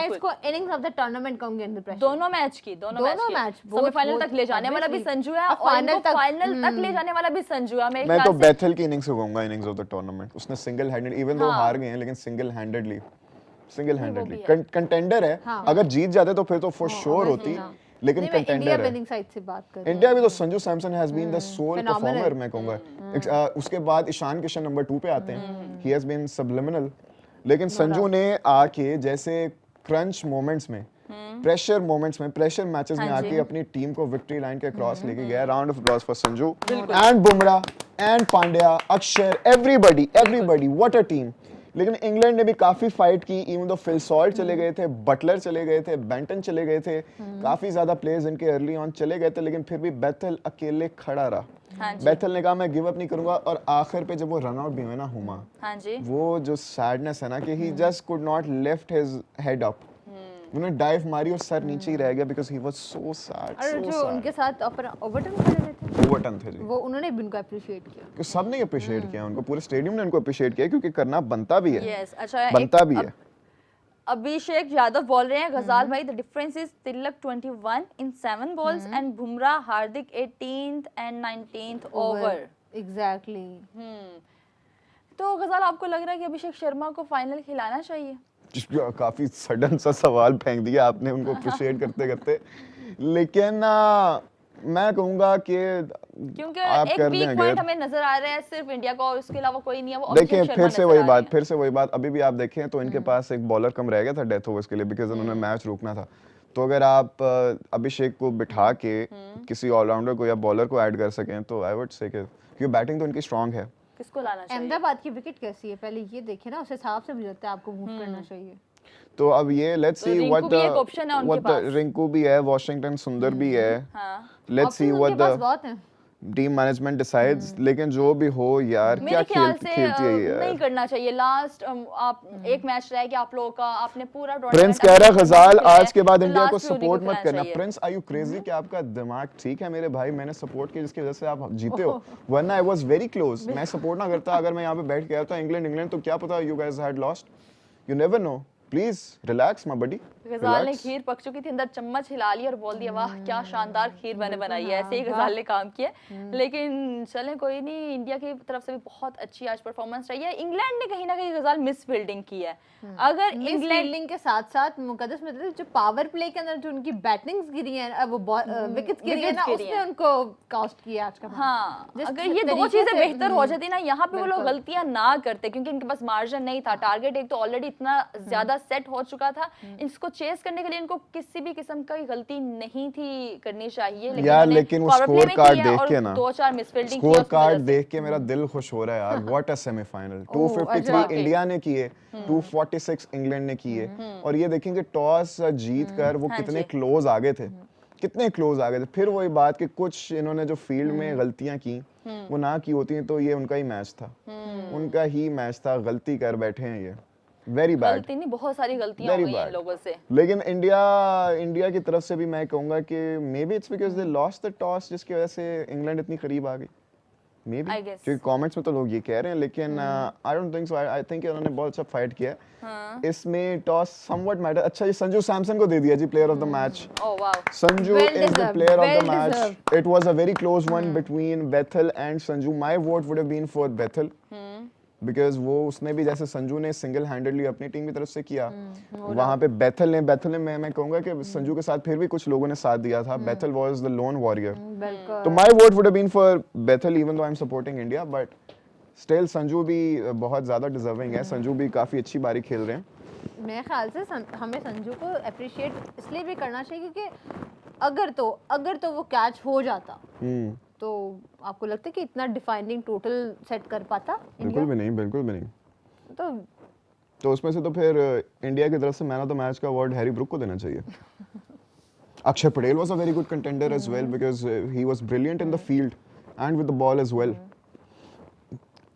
इसको innings of the tournament कहूंगी under pressure. दोनों मैच सेमीफाइनल तक ले जाने वाला भी संजू है और फाइनल तक ले जाने वाला भी संजू है। मैं तो बेथल की इनिंग्स कहूंगा, इनिंग्स ऑफ द टूर्नामेंट। उसने सिंगल हैंडेड, इवन दो हार गए हैं लेकिन सिंगल हैंडेडली कंटेंडर है। अगर जीत जाते तो फिर तो फॉर श्योर होती, लेकिन कंटेंडर है। इंडिया भी तो Sanju Samson has been the sole performer मैं कहूंगा। उसके बाद ईशान किशन नंबर 2 पे आते हैं, ही हैज बीन सब्लिमिनल। लेकिन संजू ने आके जैसे क्रंच मोमेंट्स में, प्रेशर मोमेंट्स में, प्रेशर मैचेस में आके अपनी टीम को विक्ट्री लाइन के क्रॉस लेके गया। Round of applause for Sanju and Bumrah and Pandya, अक्षर, एवरीबॉडी व्हाट अ टीम। लेकिन इंग्लैंड ने भी काफी फाइट की, इवन दो फिल सॉल्ट चले गए थे, बटलर चले गए थे, बेंटन चले गए थे, काफी ज्यादा प्लेयर्स इनके अर्ली ऑन चले गए थे, लेकिन फिर भी बेथल अकेले खड़ा रहा। बेथल ने कहा मैं गिव अप नहीं करूंगा, और आखिर पे जब वो रन आउट भी हुए ना हुमा, वो जो सैडनेस है ना कि he just could not lift his head up, उन्होंने डाइव मारी और सर नीचे ही रह गया because he was so sad. और जो उनके साथ ओवरटन थे वो उन्होंने भी उनको अप्रिशिएट किया, कि सबने अप्रिशिएट किया उनको, पूरे स्टेडियम ने उनको अप्रिशिएट किया, क्योंकि करना बनता भी है। यस, अच्छा बनता भी है। अभिषेक यादव बोल रहे हैं, गजाल भाई the difference is Tilak 21 in 7 balls and Bumrah Hardik 18th and 19th over. Exactly. तो गजाल आपको लग रहा है कि अभिषेक शर्मा को फाइनल खिलाना चाहिए? काफी सडन सा सवाल फेंक दिया आपने उनको अप्रिशिएट करते करते, लेकिन मैं कहूंगा कि क्योंकि एक वीक पॉइंट हमें नजर आ रहा है सिर्फ इंडिया को, और उसके अलावा कोई नहीं है। वो देखिए फिर से वही बात अभी भी आप देखें तो इनके पास एक बॉलर कम रह गया था डेथ ओवर्स के लिए, बिकॉज उन्होंने मैच रोकना था। तो अगर आप अभिषेक को बिठा के किसी ऑलराउंडर को या बॉलर को ऐड कर सकें तो आई वुड से कि बैटिंग तो इनकी स्ट्रांग है। किसको लाना चाहिए? अहमदाबाद की विकेट कैसी है पहले ये देखें ना, उस हिसाब से मुझे लगता है आपको मूव करना चाहिए। तो अब ये let's see what the Rinku भी है, वॉशिंगटन सुंदर भी है, let's see what the team management decides. लेकिन जो भी हो यार, क्या खेलती है यार, नहीं करना चाहिए। लास्ट आप एक मैच रह गया आप लोगों का, आपने पूरा प्रिंस कह रहा है गजाल आज के बाद इंडिया को सपोर्ट मत करना। Prince are you crazy? कि आपका दिमाग ठीक है मेरे भाई? मैंने सपोर्ट किया जिसकी वजह से आप जीते हो, वरना आई वाज वेरी क्लोज। मैं सपोर्ट ना करता, अगर मैं यहाँ पे बैठ के आया था इंग्लैंड तो क्या पता you guys had lost, you never know. Please relax my buddy. Ghazal ने खीर पक चुकी थी, अंदर चम्मच हिला लिया और बोल दिया वाह क्या शानदार खीर मैंने बनाई है। ऐसे ही गजाल ने काम किया। लेकिन चलें कोई नहीं, इंडिया की तरफ से भी बहुत अच्छी आज परफॉर्मेंस रही है। इंग्लैंड ने कहीं ना कहीं गजाल मिस फील्डिंग की है। अगर इंग्लैंड के साथ साथ मुकद्दस मतलब जो पावर प्ले के अंदर जो उनकी बैटिंग्स गिरी है, वो विकेट्स गिरी है ना, उसने उनको कॉस्ट किया आज का। हाँ, अगर ये दो चीजें बेहतर हो जाती ना, यहाँ पे वो लोग गलतियां ना करते, क्योंकि इनके पास मार्जिन नहीं था। टारगेट एक तो ऑलरेडी इतना ज्यादा सेट हो चुका था, इसको चेस करने के लिए इनको किसी भी किस्म की गलती नहीं थी करनी चाहिए। लेकिन वो स्कोर कार्ड देख के ना, 2-4 मिसफील्डिंग स्कोर कार्ड देख के मेरा दिल खुश हो रहा है यार। व्हाट अ सेमीफाइनल, 253 इंडिया ने किए, 246 इंग्लैंड ने किए, और ये देखेंगे टॉस जीत कर वो कितने क्लोज आ गए थे, कितने क्लोज आ गए थे। फिर वही बात कि कुछ इन्होंने जो फील्ड में गलतियां की वो ना की होती तो ये उनका ही मैच था, उनका ही मैच था। गलती कर बैठे हैं ये, वेरी बैड। गलती नहीं, बहुत सारी गलतियां हो गई हैं लोगों से। लेकिन इंडिया की तरफ से भी मैं कहूंगा कि may be it's because they lost the toss, जिसकी वजह से इंग्लैंड इतनी करीब आ गई। मे बी क्योंकि कमेंट्स में तो लोग ये कह रहे हैं, लेकिन I don't think so. I think उन्होंने बहुत अच्छा फाइट किया। इसमें टॉस समवट मैटर। अच्छा, ये संजू सैमसन को दे दिया जी player of the match. Oh wow, Sanju is the player of the match. It was a very close one between Bethell and Sanju. My vote would have been for Bethell, because वो उसने भी जैसे संजू ने सिंगल हैंडेडली अपनी team की तरफ से किया, वहां पे बेथल ने मैं कहूंगा कि संजू के साथ फिर भी कुछ लोगों ने साथ दिया था। Bethell was the lone warrior. तो my vote would have been for Bethell even though I am supporting India, but still Sanju भी बहुत ज्यादा डिजर्विंग है। संजू भी काफी अच्छी बारी खेल रहे हैं। मेरे ख्याल से हमें संजू को अप्रिशिएट इसलिए भी करना चाहिए क्योंकि अगर तो वो कैच हो जाता तो आपको लगता है कि इतना डिफाइनिंग टोटल सेट कर पाता? बिल्कुल भी नहीं। तो उसमें से तो फिर इंडिया की तरफ से मैन ऑफ द मैच का अवार्ड हैरी ब्रूक को देना चाहिए। Akshar Patel was a very good contender as well because he was brilliant in the field and with the ball as well.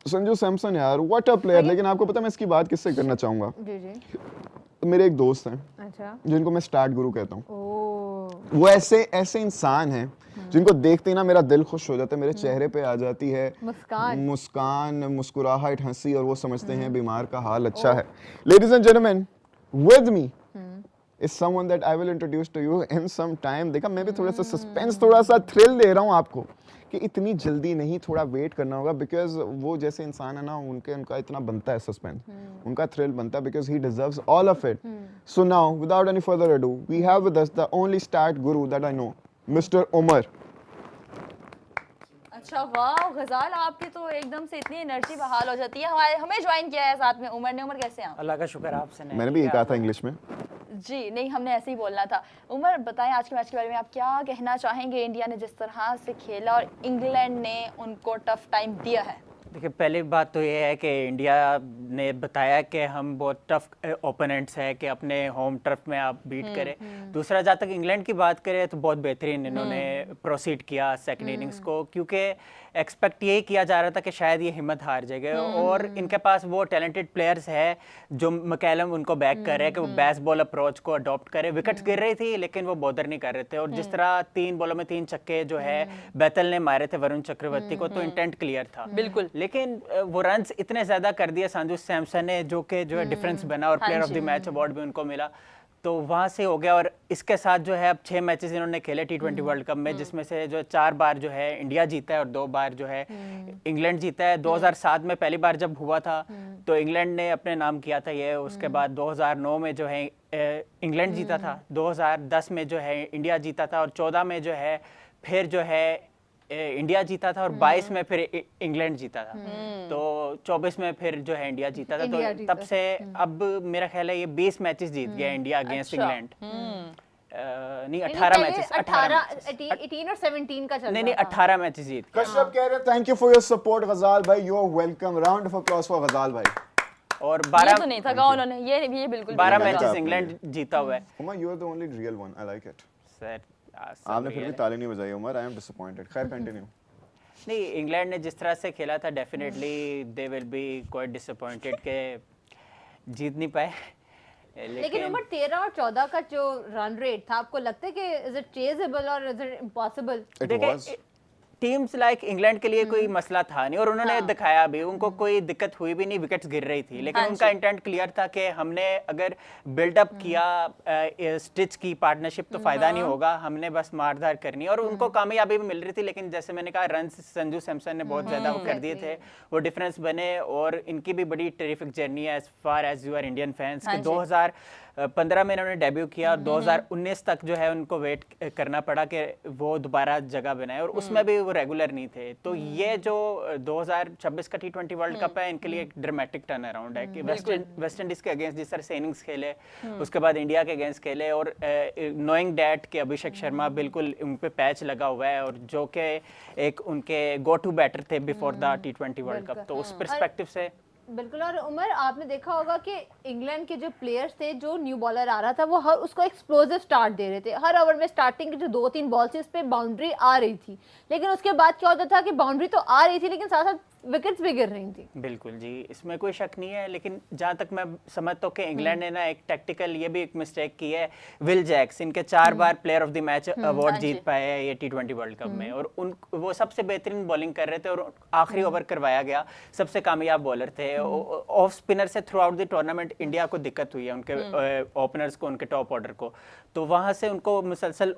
Sanju Samson यार व्हाट अ प्लेयर। लेकिन आपको पता है मैं इसकी बात किससे करना चाहूंगा? जी। मेरे एक दोस्त हैं, अच्छा, जिनको मैं स्टार्ट गुरु कहता हूँ। वो ऐसे इंसान हैं जिनको देखते ही ना मेरा दिल खुश हो जाता है, मेरे चेहरे पे आ जाती है मुस्कान, मुस्कुराहट, हंसी, और वो समझते हैं बीमार का हाल अच्छा है। Ladies and gentleman, with me is someone that I will introduce to you in some time. देखा मैं भी थोड़ा सा सस्पेंस, थोड़ा सा थ्रिल दे रहा हूँ आपको कि इतनी जल्दी नहीं, थोड़ा वेट करना होगा, बिकॉज वो जैसे इंसान है ना, उनका इतना बनता है सस्पेंस, उनका थ्रिल बनता है, because he deserves all of it. So now without any further ado we have with us the only star guru that I know, mister Umar. अच्छा वाह गजाल, आपकी तो एकदम से इतनी एनर्जी बहाल हो जाती है. हमें ज्वाइन किया है साथ में उमर ने. उमर कैसे हैं आप? अल्लाह का शुक्र, आपसे नहीं. मैंने भी ये कहा था इंग्लिश में जी. नहीं, हमने ऐसे ही बोलना था. उमर बताएं आज के मैच के बारे में आप क्या कहना चाहेंगे. इंडिया ने जिस तरह से खेला और इंग्लैंड ने उनको टफ टाइम दिया है. देखिए, पहली बात तो ये है कि इंडिया ने बताया कि हम बहुत टफ ओपोनेंट्स हैं, कि अपने होम टर्फ में आप बीट करें. दूसरा, जहाँ तक इंग्लैंड की बात करें तो बहुत बेहतरीन इन्होंने प्रोसीड किया सेकंड इनिंग्स को, क्योंकि एक्सपेक्ट यही किया जा रहा था कि शायद ये हिम्मत हार जाएगा. और इनके पास वो टैलेंटेड प्लेयर्स है जो मैकलम उनको बैक कर रहे हैं कि वो बेस बॉल अप्रोच को अडॉप्ट करे. विकेट्स गिर रही थी लेकिन वो बॉदर नहीं कर रहे थे. और जिस तरह 3 बॉलों में 3 छक्के जो है बैतल ने मारे थे वरुण चक्रवर्ती को, तो इंटेंट क्लियर था. बिल्कुल. लेकिन वो रन्स इतने ज्यादा कर दिए संजू सैमसन ने, जो कि जो है डिफरेंस बना और player of the match award भी उनको मिला. तो वहाँ से हो गया. और इसके साथ जो है अब 6 मैचेस इन्होंने खेले T20 वर्ल्ड कप में, जिसमें से जो 4 बार जो है इंडिया जीता है और 2 बार जो है इंग्लैंड जीता है. 2007 में पहली बार जब हुआ था तो इंग्लैंड ने अपने नाम किया था ये. उसके बाद 2009 में जो है इंग्लैंड जीता था, 2010 में जो है इंडिया जीता था, और 14 में जो है फिर जो है इंडिया जीता था, और 22 में फिर इंग्लैंड जीता था. तो 24 में फिर जो है इंडिया जीता था. तो तब से अब मेरा ख्याल है ये 20 मैचेस जीत गया इंडिया अगेंस्ट इंग्लैंड. नहीं 18 मैचेस, 18 और 17 का चल रहा था. नहीं 18 मैचेस जीत गए. कश्यप कह रहे हैं thank you for your support Ghazal भाई, you are welcome. Round of applause for Ghazal भाई. और ये 12 तो नहीं था गा उन्होंने, ये बिल्कुल 12 मैचेस इंग्लैंड जीता हुआ है. Umar you are the only real one, I like it. Sir आपने फिर भी ताली नहीं बजाई उमर, आई एम डिसअपॉइंटेड. खैर कंटिन्यू. नहीं, इंग्लैंड ने जिस तरह से खेला था definitely they will be quite disappointed के जीत नहीं पाए. लेकिन उमर 13 और 14 का जो रन रेट था, आपको लगता है कि इज इट चेजेबल और इज इट इम्पॉसिबल? देखिए, टीम्स लाइक इंग्लैंड के लिए कोई मसला था नहीं, और उन्होंने दिखाया भी, उनको कोई दिक्कत हुई भी नहीं, विकेट्स गिर रही थी. लेकिन उनका इंटेंट क्लियर था कि हमने अगर बिल्डअप किया, स्टिच की पार्टनरशिप, तो फायदा नहीं होगा, हमने बस मारधार करनी. और उनको कामयाबी भी मिल रही थी. लेकिन जैसे मैंने कहा, रन संजू सैमसन ने बहुत ज्यादा वो कर दिए थे, वो डिफरेंस बने. और इनकी भी बड़ी टेरिफिक जर्नी है as far as you are Indian fans. 2015 में इन्होंने डेब्यू किया, और 2019 तक जो है उनको वेट करना पड़ा कि वो दोबारा जगह बनाए, और उसमें भी वो रेगुलर नहीं थे. तो ये जो 2026 का T20 वर्ल्ड कप है, इनके लिए एक ड्रामेटिक टर्न अराउंड है कि वेस्ट इंडीज के अगेंस्ट जिस तरह से इनिंग्स खेले, उसके बाद इंडिया के अगेंस्ट खेले, और नोइंग डैट कि अभिषेक शर्मा बिल्कुल उन पे पैच लगा हुआ है, और जो कि एक उनके गो टू बैटर थे before the T20 world cup. तो उस पर्सपेक्टिव से बिल्कुल. और उमर, आपने देखा होगा कि इंग्लैंड के जो प्लेयर्स थे, जो न्यू बॉलर आ रहा था, वो हर उसको एक्सप्लोसिव स्टार्ट दे रहे थे. हर ओवर में स्टार्टिंग की जो 2-3 बॉल थी उस पर बाउंड्री आ रही थी, लेकिन उसके बाद क्या होता था कि बाउंड्री तो आ रही थी लेकिन साथ साथ विकेट्स भी गिर रही थी. बिल्कुल जी, इसमें कोई शक नहीं है. लेकिन जहाँ तक मैं समझता हूँ कि इंग्लैंड ने ना एक टैक्टिकल ये भी एक मिस्टेक की है. विल जैक्स इनके 4 बार player of the match award जीत पाए हैं ये T20 वर्ल्ड कप में, और उन वो सबसे बेहतरीन बॉलिंग कर रहे थे, और आखिरी ओवर करवाया गया. सबसे कामयाब बॉलर थे. ऑफ स्पिनर से through out the tournament India को दिक्कत हुई है, उनके ओपनर्स को, उनके टॉप ऑर्डर को. तो वहाँ से उनको मुसलसल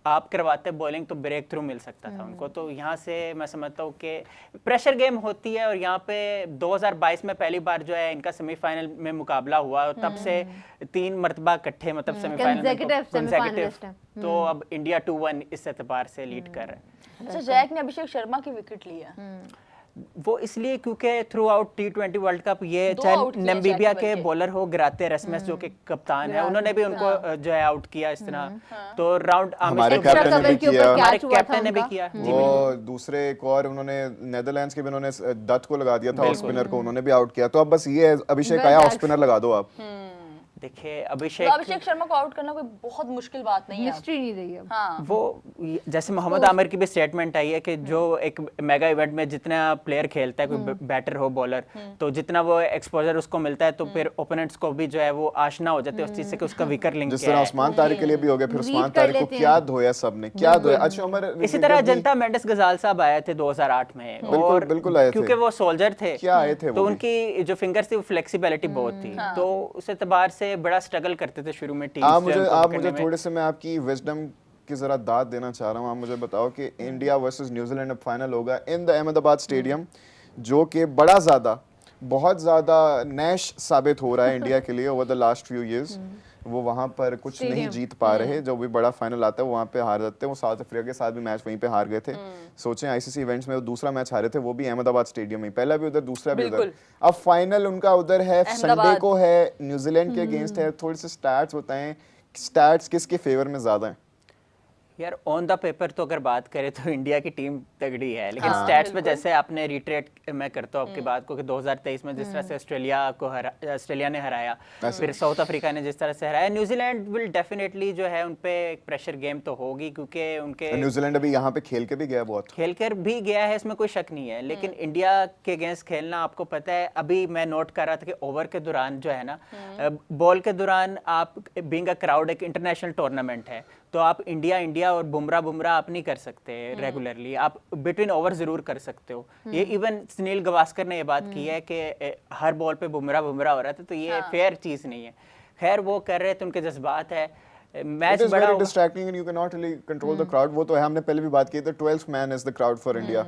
आप करवाते बॉलिंग तो ब्रेक थ्रू मिल सकता था उनको. तो यहाँ से मैं समझता हूँ कि प्रेशर गेम होती है. और यहाँ पे 2022 में पहली बार जो है इनका सेमीफाइनल में मुकाबला हुआ, और तब से 3 मरतबा इकट्ठे, मतलब सेमीफाइनल. तो अब इंडिया 2-1 इस एतबार से लीड कर रहा है. अच्छा, जैक ने अभिषेक शर्मा की विकेट ली है. वो इसलिए क्योंकि through out T20 world cup ये चाहे नामीबिया के बॉलर हो ग्राते रेस्मस जो कि कप्तान है, उन्होंने भी उनको जो है आउट किया इस तरह. तो राउंड हमारे कैप्टन ने भी किया. वो दूसरे एक और उन्होंने नेदरलैंड्स के भी उन्होंने दत्त को लगा दिया था, ऑफ स्पिनर को उन्होंने भी आउट किया. तो अब बस ये अभिषेक आया, ऑफ स्पिनर लगा दो आप. देखिए, अभिषेक शर्मा को आउट करना कोई बहुत मुश्किल बात नहीं है. मिस्ट्री नहीं रही है. हाँ. वो जैसे मोहम्मद आमिर की भी स्टेटमेंट आई है कि जो एक मेगा इवेंट में जितना प्लेयर खेलता है, कोई बैटर हो बॉलर, तो जितना वो एक्सपोजर उसको मिलता है, तो फिर ओपोनेंट्स को भी जो है वो आशना हो जाते हैं उस चीज से कि उसका वीकर लिंक जिस तरह उस्मान तारिक के लिए भी हो गया. फिर उस्मान तारिक को क्या धोया सबने, क्या धोया. अच्छा उमर, इसी तरह जनता मेंडेस गजाल साहब आए थे 2008 में, और बिल्कुल आए थे क्योंकि वो सोल्जर थे. क्या आए थे, तो उनकी जो फिंगर्स थी वो फ्लेक्सिबिलिटी बहुत थी. तो उस एतबार से से बड़ा स्ट्रगल करते थे शुरू में आप टीम्स मुझे थोड़े से मैं आपकी विजडम की जरा दाद देना चाह रहा हूँ। आप मुझे बताओ कि इंडिया वर्सेस न्यूजीलैंड अब फाइनल होगा इन द अहमदाबाद स्टेडियम, जो कि बहुत ज़्यादा नैश साबित हो रहा है इंडिया के लिए over the last few years. वो वहाँ पर कुछ नहीं जीत पा रहे, जो भी बड़ा फाइनल आता है वो वहाँ पे हार जाते हैं। वो साउथ अफ्रीका के साथ भी मैच वहीं पे हार गए थे। सोचें आईसीसी इवेंट्स में वो दूसरा मैच हारे थे, वो भी अहमदाबाद स्टेडियम में, पहला भी उधर दूसरा भी उधर। अब फाइनल उनका उधर है, संडे को है, न्यूजीलैंड के अगेंस्ट है। थोड़े से स्टैट्स बताएं, स्टैट्स किसके फेवर में ज्यादा हैं? यार ऑन द पेपर तो अगर बात करें तो इंडिया की टीम तगड़ी है, लेकिन स्टैट्स पे जैसे आपने रिट्रेट मैं करता हूँ आपकी बात को कि 2023 में जिस तरह से ऑस्ट्रेलिया ने हराया, फिर साउथ अफ्रीका ने जिस तरह से हराया, न्यूजीलैंड विल डेफिनेटली जो है उन पे एक प्रेशर गेम तो होगी, क्योंकि उनके न्यूजीलैंड अभी यहाँ पे खेल के भी गया, बहुत खेल कर भी गया है, इसमें कोई शक नहीं है। लेकिन इंडिया के अगेंस्ट खेलना, आपको पता है, अभी मैं नोट कर रहा था कि ओवर के दौरान जो है ना, बॉल के दौरान आप बीइंग अ क्राउड, एक इंटरनेशनल टूर्नामेंट है, तो आप इंडिया और बुमराह आप नहीं कर सकते रेगुलरली, आप बिटवीन ओवर जरूर कर सकते हो। ये इवन सुनील गावस्कर ने ये बात की है कि हर बॉल पे बुमराह हो रहा था, तो ये फेयर चीज नहीं है। खैर वो कर रहे थे, उनके जज्बात है, मैच बड़ा distracting and you can not really control the crowd. वो तो है, हमने पहले भी बात की थी, 12th man is the crowd for India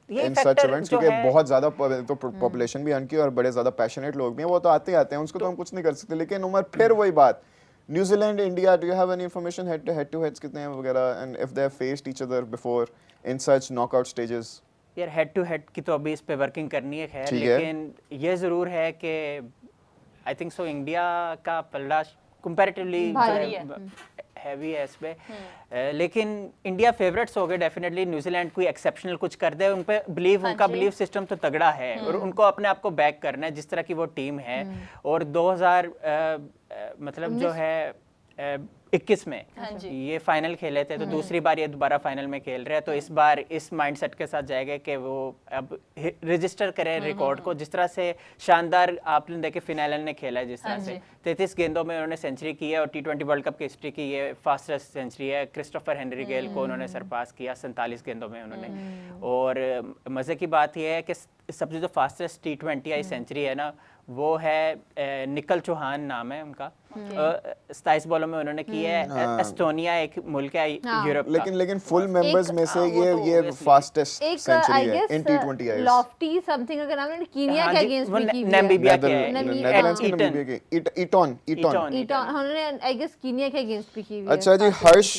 in such events, क्योंकि बहुत ज्यादा तो पॉपुलेशन भी उनकी और बड़े ज्यादा पैशनेट लोग भी हैं, वो तो आते हैं, उसको तो हम कुछ नहीं कर सकते। लेकिन उमर फिर वही बात, New Zealand India, do you have any information head two heads कितने हैं वगैरह, and if they have faced each other before in such knockout stages? यार हेड टू हेड की तो अभी इस पे वर्किंग करनी है, खैर, लेकिन ये जरूर है कि आई थिंक सो इंडिया का पलड़ा कंपैरेटिवली हैवी है इस पे, लेकिन इंडिया फेवरेट्स हो गए डेफिनेटली। न्यूजीलैंड कोई एक्सेप्शनल कुछ कर दे, उन पे बिलीव, उनका बिलीव सिस्टम तो तगड़ा है, और उनको अपने आप को बैक करना है जिस तरह की वो टीम है। और 2000 मतलब जो है 21 में ये फाइनल खेले थे, तो दूसरी बार ये दोबारा फाइनल में खेल रहे हैं, तो इस बार इस माइंडसेट के साथ जाएगा कि वो अब रजिस्टर करें रिकॉर्ड को, जिस तरह से शानदार आपने देखे फिनालन ने खेला है, जिस तरह से 33 गेंदों में उन्होंने सेंचुरी की है, और T20 वर्ल्ड कप की हिस्ट्री की ये फास्टेस्ट सेंचुरी है। क्रिस्टोफर हेनरी गेल को उन्होंने सरपास किया 47 गेंदों में उन्होंने। और मजे की बात यह है कि सबसे जो फास्टेस्ट T20 आई सेंचुरी है ना, वो है निकल चौहान नाम है उनका, 27 बॉलों में उन्होंने की है। एस्टोनिया एक मुल्क है यूरोप का, लेकिन फुल मेंबर्स में से ये फास्टेस्ट सेंचुरी है इन T20 आईज। लॉफ्टी समथिंग का नाम है, कीनिया के अगेंस्ट भी की है, नामीबिया के नेदरलैंड्स के नामीबिया के ईटॉन उन्होंने आई गेस कीनिया के अगेंस्ट भी की हुई है। अच्छा जी,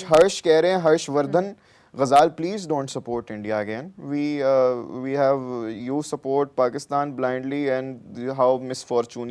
हर्ष कह रहे हैं, Harshvardhan Ghazal, please don't support India again. We have you support Pakistan blindly, and how misfortune